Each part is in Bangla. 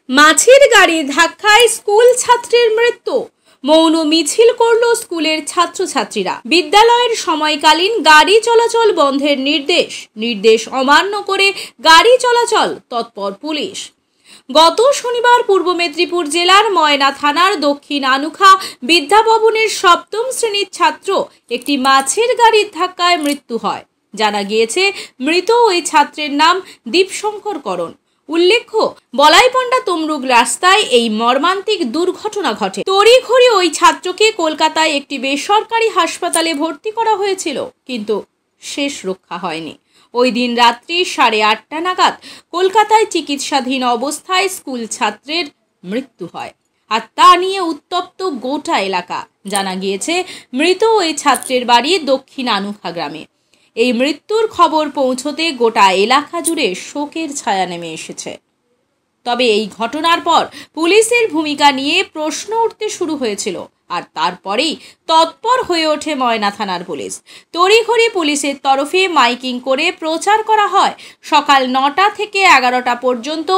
মাছের গাড়ির ধাক্কায় স্কুল ছাত্রের মৃত্যু। মৌন মিছিল করল স্কুলের ছাত্রছাত্রীরা। বিদ্যালয়ের সময়কালীন গাড়ি চলাচল বন্ধের নির্দেশ অমান্য করে গাড়ি চলাচল তৎপর পুলিশ। গত শনিবার পূর্ব মেদিনীপুর জেলার ময়না থানার দক্ষিণ আনুখা বিদ্যাভবনের সপ্তম শ্রেণীর ছাত্র একটি মাছের গাড়ির ধাক্কায় মৃত্যু হয়। জানা গিয়েছে, মৃত ওই ছাত্রের নাম দীপশঙ্কর করণ। উল্লেখ্য, বলাইপন্ডা তমরুক রাস্তায় এই মর্মান্তিক দুর্ঘটনা ঘটে। তড়িঘড়ি ওই ছাত্রকে কলকাতায় একটি বেসরকারি হাসপাতালে ভর্তি করা হয়েছিল, কিন্তু শেষ রক্ষা হয়নি। ওই দিন রাত্রি 8:30 নাগাদ কলকাতায় চিকিৎসাধীন অবস্থায় স্কুল ছাত্রের মৃত্যু হয়, আর তা নিয়ে উত্তপ্ত গোটা এলাকা। জানা গিয়েছে, মৃত ওই ছাত্রের বাড়ি দক্ষিণ আনুখা গ্রামে। এই মৃত্যুর খবর পৌঁছতে গোটা এলাকা জুড়ে শোকের ছায়া নেমে এসেছে। তবে এই ঘটনার পর পুলিশের ভূমিকা নিয়ে প্রশ্ন উঠতে শুরু হয়েছিল, আর তারপরেই তৎপর হয়ে ওঠে ময়না থানার পুলিশ। তড়িঘড়ি পুলিশের তরফে মাইকিং করে প্রচার করা হয় সকাল 9টা থেকে 11টা পর্যন্ত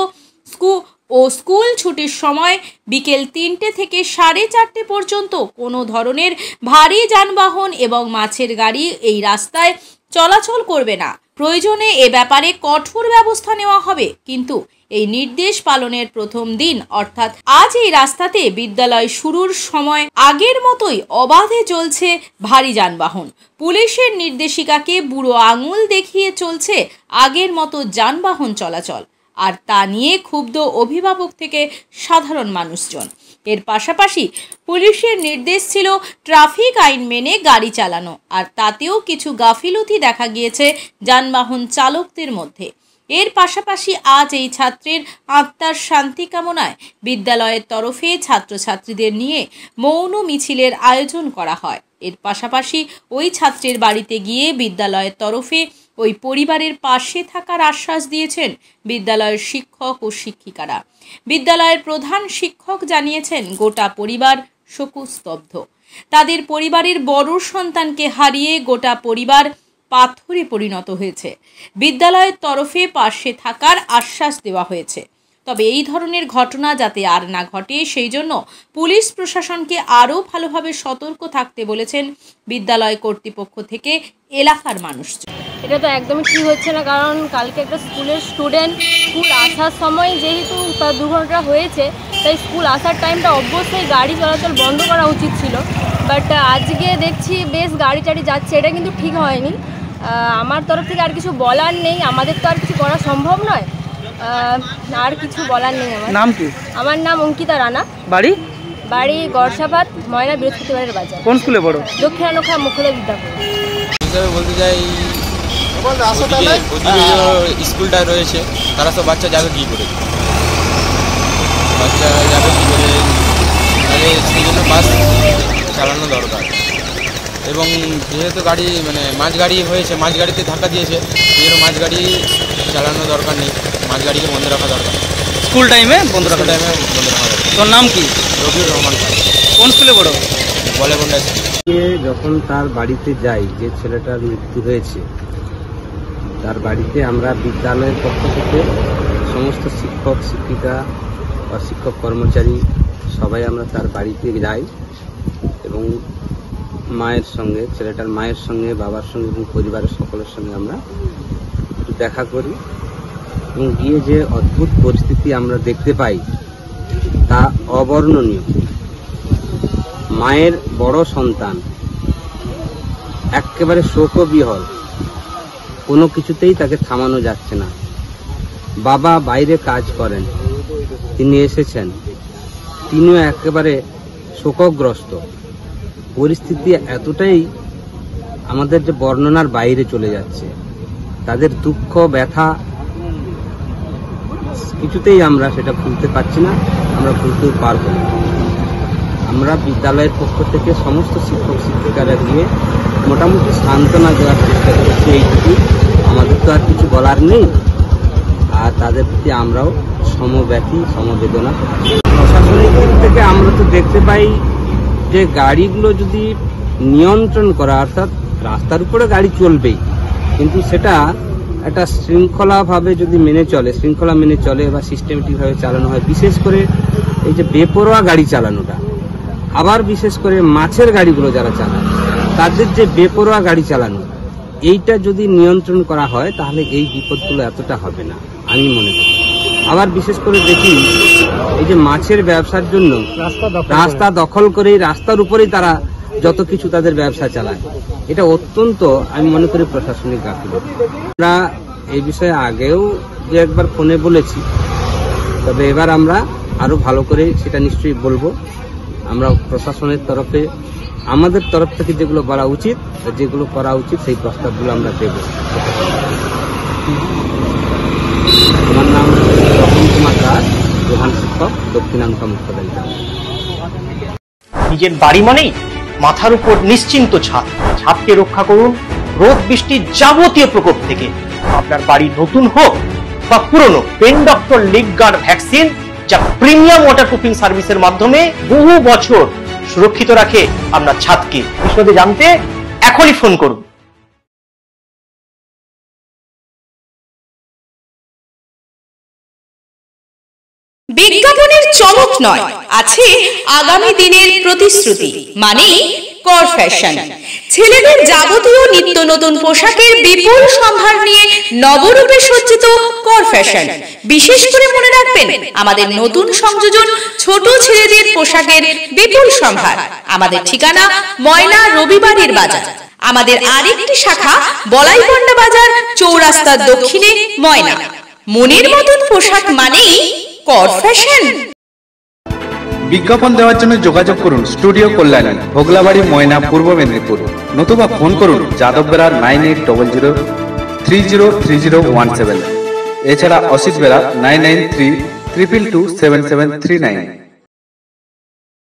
স্কুল ছুটির সময় বিকেল 3টে থেকে 4:30 পর্যন্ত কোনো ধরনের ভারী যানবাহন এবং মাছের গাড়ি এই রাস্তায় চলাচল করবে না। প্রয়োজনে এ ব্যাপারে কঠোর ব্যবস্থা নেওয়া হবে। কিন্তু এই নির্দেশ পালনের প্রথম দিন অর্থাৎ আজ এই রাস্তাতে বিদ্যালয় শুরুর সময় আগের মতোই অবাধে চলছে ভারী যানবাহন। পুলিশের নির্দেশিকাকে বুড়ো আঙুল দেখিয়ে চলছে আগের মতো যানবাহন চলাচল, আর তা নিয়ে ক্ষুব্ধ অভিভাবক থেকে সাধারণ মানুষজন। এর পাশাপাশি পুলিশের নির্দেশ ছিল ট্রাফিক আইন মেনে গাড়ি চালানো, আর তাতেও কিছু গাফিলতি দেখা গিয়েছে যানবাহন চালকদের মধ্যে। এর পাশাপাশি আজ এই ছাত্রের আত্মার শান্তি কামনায় বিদ্যালয়ের তরফে ছাত্রছাত্রীদের নিয়ে মৌন মিছিলের আয়োজন করা হয়। এর পাশাপাশি ওই ছাত্রের বাড়িতে গিয়ে বিদ্যালয়ের তরফে ওই পরিবারের পাশে থাকার আশ্বাস দিয়েছেন বিদ্যালয়ের শিক্ষক ও শিক্ষিকারা। বিদ্যালয়ের প্রধান শিক্ষক জানিয়েছেন, গোটা পরিবার শোকস্তব্ধ। তাদের পরিবারের বড় সন্তানকে হারিয়ে গোটা পরিবার পাথরে পরিণত হয়েছে। বিদ্যালয়ের তরফে পাশে থাকার আশ্বাস দেওয়া হয়েছে। তবে এই ধরনের ঘটনা যাতে আর না ঘটে, সেই জন্য পুলিশ প্রশাসনকে আরও ভালোভাবে সতর্ক থাকতে বলেছেন বিদ্যালয় কর্তৃপক্ষ থেকে এলাকার মানুষজন। এটা তো একদমই ঠিক হচ্ছে না, কারণ কালকে একটা স্কুলের স্টুডেন্ট স্কুল আসার সময় যেহেতু তার দুর্ঘটনা হয়েছে, তাই স্কুল আসার টাইমটা অবশ্যই গাড়ি চলাচল বন্ধ করা উচিত ছিল। বাট আজকে দেখছি বেশ গাড়ি টাড়ি যাচ্ছে, এটা কিন্তু ঠিক হয়নি। আমার তরফ থেকে আর কিছু বলার নেই, আমাদের তো আর কিছু করা সম্ভব নয়, আর কিছু বলার নেই। আমার নাম কি? আমার নাম অঙ্কিতা রানা। বাড়ি গড়সাবাদ, ময়না বৃহস্পতিবারের বাজার। কোন স্কুলে পড়ো? দক্ষিণ আনুখা মুখ্যোদয় বিদ্যাপীঠ। বলতে চাই, স্কুলটা রয়েছে, তারা সব বাচ্চা যাবে কী করে? বাচ্চা যাবে কী করে? তাহলে সেই জন্য বাস চালানো দরকার। এবং যেহেতু গাড়ি মাছ গাড়ি হয়েছে, মাছ গাড়িতে ধাক্কা দিয়েছে, সেই জন্য মাছ গাড়ি চালানো দরকার নেই, মাছ গাড়িকে বন্ধ রাখা দরকার। স্কুল টাইমে বন্ধ রাখা দরকার। তোর নাম কি? রবিউর রহমান। কোন স্কুলে পড়ো? বলাইপন্ডা। যখন তার বাড়িতে যাই, যে ছেলেটার মৃত্যু হয়েছে, তার বাড়িতে আমরা বিদ্যালয়ের পক্ষ থেকে সমস্ত শিক্ষক শিক্ষিকা বা শিক্ষক কর্মচারী সবাই আমরা তার বাড়িতে যাই এবং মায়ের সঙ্গে, ছেলেটার মায়ের সঙ্গে, বাবার সঙ্গে এবং পরিবারের সকলের সঙ্গে আমরা একটু দেখা করি এবং গিয়ে যে অদ্ভুত পরিস্থিতি আমরা দেখতে পাই তা অবর্ণনীয়। মায়ের বড় সন্তান একেবারে শোকবিহ্বল, কোনো কিছুতেই তাকে থামানো যাচ্ছে না। বাবা বাইরে কাজ করেন, তিনি এসেছেন, তিনিও একেবারে শোকগ্রস্ত। পরিস্থিতি এতটাই আমাদের যে বর্ণনার বাইরে চলে যাচ্ছে। তাদের দুঃখ ব্যথা কিছুতেই আমরা সেটা ভুলতে পারছি না, আমরা ভুলতেও পারবো না। আমরা বিদ্যালয়ের পক্ষ থেকে সমস্ত শিক্ষক শিক্ষিকারা গিয়ে মোটামুটি সান্ত্বনা দেওয়ার চেষ্টা করছি, এইটুকু। আমাদের তো আর কিছু বলার নেই, আর তাদের প্রতি আমরাও সমব্যথী, সমবেদনা। প্রশাসনিক দিক থেকে আমরা তো দেখতে পাই যে গাড়িগুলো যদি নিয়ন্ত্রণ করা, অর্থাৎ রাস্তার উপরে গাড়ি চলবেই, কিন্তু সেটা একটা শৃঙ্খলাভাবে যদি শৃঙ্খলা মেনে চলে বা সিস্টেমেটিকভাবে চালানো হয়, বিশেষ করে এই যে বেপরোয়া গাড়ি চালানোটা, আবার বিশেষ করে মাছের গাড়িগুলো যারা চালায় তাদের যে বেপরোয়া গাড়ি চালানো, এইটা যদি নিয়ন্ত্রণ করা হয় তাহলে এই বিপদগুলো এতটা হবে না আমি মনে করি। আবার বিশেষ করে দেখি এই যে মাছের ব্যবসার জন্য রাস্তা দখল করে রাস্তার উপরেই তারা যত কিছু তাদের ব্যবসা চালায়, এটা অত্যন্ত আমি মনে করি প্রশাসনিক গাফিলতি। আমরা এই বিষয়ে আগেও যে একবার ফোনে বলেছি, তবে এবার আমরা আরো ভালো করে সেটা নিশ্চয়ই বলবো। আমরা প্রশাসনের তরফে আমাদের তরফ থেকে যেগুলো বলা উচিত, যেগুলো করা উচিত সেই প্রস্তাবগুলো আমরা দেব। আমার নাম রতন কুমার দাস, প্রধান শিক্ষক, দক্ষিণাংশ মুখ্য বিদ্যালয়। নিজের বাড়ি মানেই মাথার উপর নিশ্চিন্ত ছাদ। ছাদকে রক্ষা করুন রোদ বৃষ্টির যাবতীয় প্রকোপ থেকে। আপনার বাড়ি নতুন হোক বা পুরনো, pen doctor leak guard vaccine, যা প্রিমিয়াম ওয়াটারপ্রুফিং সার্ভিসের মাধ্যমে বহু বছর সুরক্ষিত রাখে আপনার ছাদকে। বিশদে জানতে এখনই ফোন করুন। বিজ্ঞাপনের চমক নয়, আছে আগামী দিনের প্রতিশ্রুতি, মানে কর ফ্যাশন। ছেলেদের যাবতীয় নিত্য নতুন পোশাকের বিপুল সম্ভার নিয়ে নবরূপে সজ্জিত কর ফ্যাশন। বিশেষ করে মনে রাখবেন, আমাদের নতুন সংযোজন ছোট ছেলেদের পোশাকের বিপুল সম্ভার। আমাদের ঠিকানা ময়না রবিবারের বাজার। আমাদের আরেকটি শাখা বলাইপন্ডা বাজার, চৌরাস্তার দক্ষিণে ময়না। মনের মতন পোশাক মানেই কর ফ্যাশন। বিজ্ঞাপন দেওয়ার জন্য যোগাযোগ করুন স্টুডিও কল্যাণী, ভোগলাবাড়ি, ময়না, পূর্ব মেদিনীপুর। নতুবা ফোন করুন যাদব বেরা 9800303017। এছাড়া অসিত বেরা 9932227739।